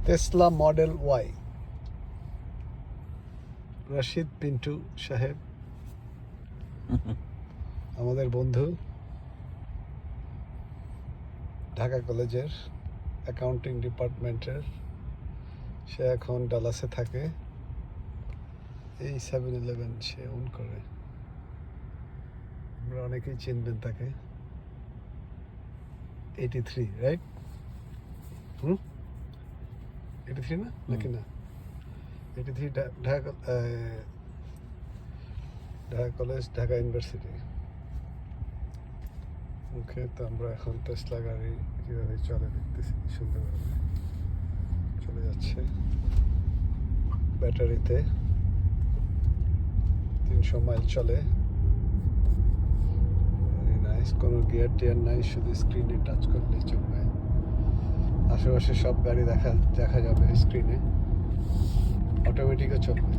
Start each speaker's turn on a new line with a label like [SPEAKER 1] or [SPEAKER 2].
[SPEAKER 1] Tesla model Y. Rashid Pintu সাহেব আমাদের বন্ধু, ঢাকা কলেজের অ্যাকাউন্টিং ডিপার্টমেন্টের। সে এখন ডালাসে থাকে। এই 7-11 সে ওন করে। আমরা অনেকেই চিনবেন তাকে। 83, রাইট? 83 না, নাকি না? 83 ঢাকা কলেজ, ঢাকা ইউনিভার্সিটি। ওকে, তো আমরা এখন টেসলা গাড়ি কীভাবে চলে দেখতেছি। সুন্দরভাবে চলে যাচ্ছে ব্যাটারিতে। 300 মাইল চলে। Very nice. কোনো গিয়ার টিয়ার নাই, শুধু স্ক্রিনে টাচ করলে চলবে। আশেপাশে সব গাড়ি দেখা যাবে স্ক্রিনে। অটোমেটিকও চলবে।